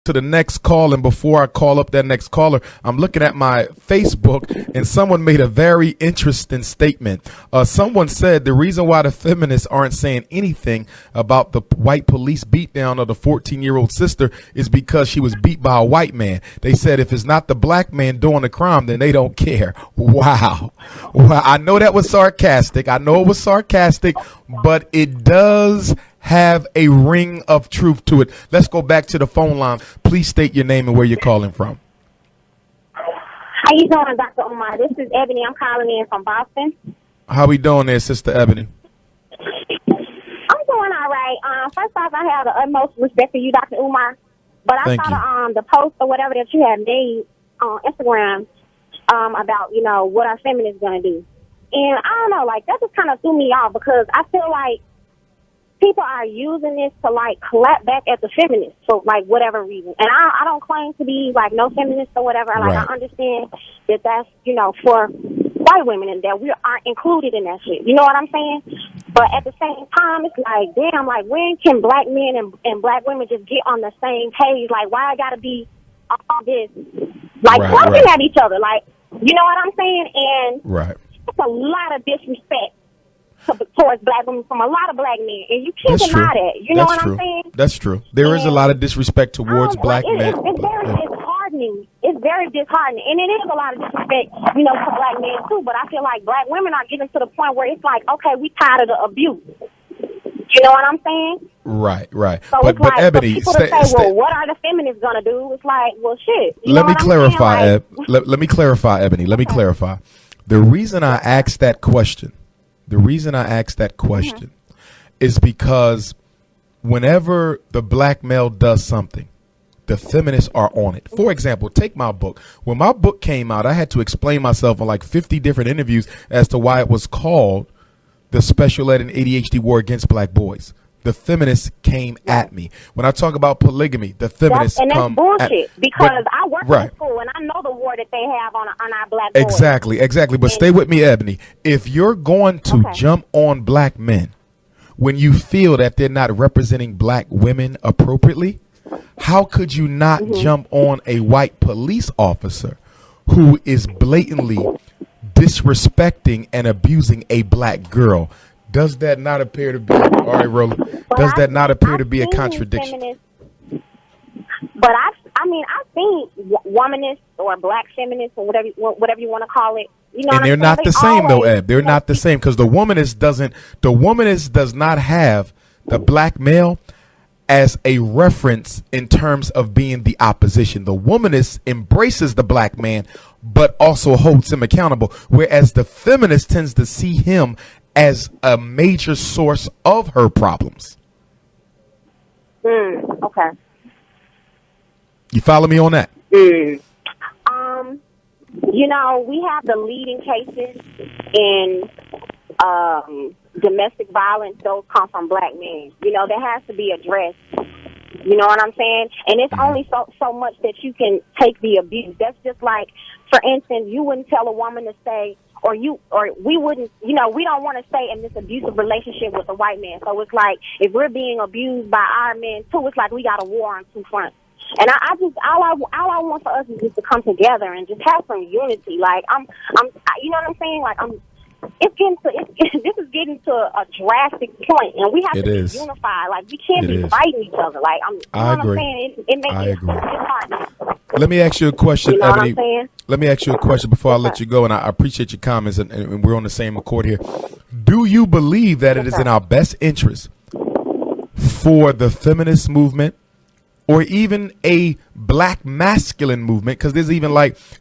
to the next call, and before I call up that next caller, I'm looking at my Facebook, and someone made a very interesting statement. Someone said the reason why the feminists aren't saying anything about the white police beatdown of the 14-year-old sister is because she was beat by a white man. They said if it's not the black man doing the crime, then they don't care. Wow. Well, I know that was sarcastic. I know it was sarcastic, but it does have a ring of truth to it. Let's go back to the phone line. Please state your name and where you're calling from. How you doing, Dr. Umar? This is Ebony. I'm calling in from Boston. How we doing there, Sister Ebony? I'm doing all right. First off, I have the utmost respect for you, Dr. Umar. But I saw the post or whatever that you had made on Instagram about, what our feminists going to do. And I don't know, that just kind of threw me off because I feel like people are using this to clap back at the feminists for whatever reason. And I don't claim to be no feminist or whatever. Right. I understand that that's, for white women and that we aren't included in that shit. You know what I'm saying? But at the same time, it's damn, when can black men and black women just get on the same page? Why I gotta be all this pointing at each other? You know what I'm saying? And it's a lot of disrespect towards black women from a lot of black men, and you can't deny that. You know what I'm saying? That's true. There is a lot of disrespect towards black men. It's very disheartening. It's very disheartening, and it is a lot of disrespect, to black men too. But I feel like black women are getting to the point where it's okay, we tired of the abuse. You know what I'm saying? Right. So but Ebony, people say, well, what are the feminists gonna do? It's well, shit. Let me clarify, let me clarify, Ebony. Let me clarify. The reason I asked that question. Is because whenever the black male does something, the feminists are on it. For example, take my book. When my book came out, I had to explain myself in 50 different interviews as to why it was called The Special Ed and ADHD War Against Black Boys. The feminists came at me. When I talk about polygamy, the feminists come at me. And that's bullshit because I work in school and I know the war that they have on our black boys. Exactly. But stay with me, Ebony. If you're going to jump on black men when you feel that they're not representing black women appropriately, how could you not jump on a white police officer who is blatantly disrespecting and abusing a black girl? Does that not appear to be Does that not appear to be a contradiction? But I've seen womanists or black feminists or whatever you want to call it. And they're not the same though, Ed. They're not the same because the womanist does not have the black male as a reference in terms of being the opposition. The womanist embraces the black man, but also holds him accountable, whereas the feminist tends to see him as a major source of her problems. Okay. You follow me on that? We have the leading cases in domestic violence. Those come from black men. That has to be addressed. You know what I'm saying? And it's only so much that you can take the abuse. That's just for instance, you wouldn't tell a woman to stay, or we wouldn't, we don't want to stay in this abusive relationship with a white man. So it's if we're being abused by our men too, it's we got a war on two fronts. And I just all I want for us is just to come together and just have some unity. I'm you know what I'm saying? This is getting to a drastic point, and we have to be unified. We can't be fighting each other. I agree. What I'm saying? It makes it hard. Let me ask you a question, you know Ebony. What I'm saying? Let me ask you a question before I let you go, and I appreciate your comments, and we're on the same accord here. Do you believe that it is in our best interest for the feminist movement or even a black masculine movement, because there's even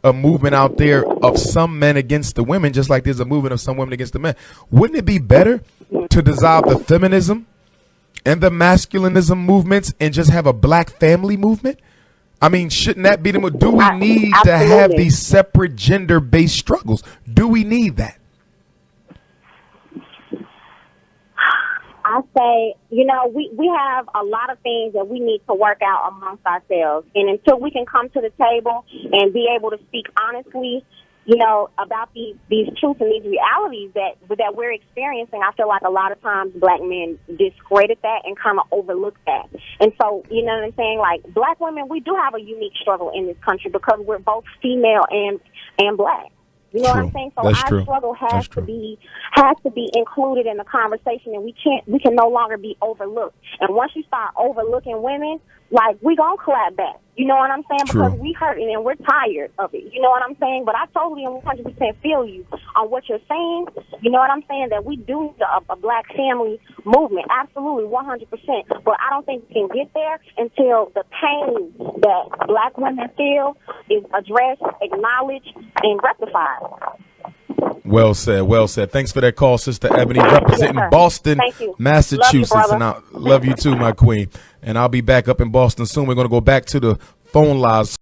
a movement out there of some men against the women, just like there's a movement of some women against the men? Wouldn't it be better to dissolve the feminism and the masculinism movements and just have a black family movement? Shouldn't that be the? Do we need to have these separate gender-based struggles? Do we need that? I say, we have a lot of things that we need to work out amongst ourselves. And until we can come to the table and be able to speak honestly, you know, about these truths and these realities that we're experiencing. I feel like a lot of times black men discredit that and kind of overlook that. And so, you know what I'm saying? Like, black women, we do have a unique struggle in this country because we're both female and black. You know what I'm saying? So our struggle has to be included in the conversation, and we can no longer be overlooked. And once you start overlooking women, like, we gonna clap back. You know what I'm saying? Because we hurting and we're tired of it. You know what I'm saying? But I totally and 100% feel you on what you're saying. You know what I'm saying? That we do need a black family movement. Absolutely, 100%. But I don't think we can get there until the pain that black women feel is addressed, acknowledged, and rectified. Well said. Well said. Thanks for that call, Sister Ebony, representing Boston, Massachusetts. Love you, and I love you too, my queen. And I'll be back up in Boston soon. We're going to go back to the phone lines.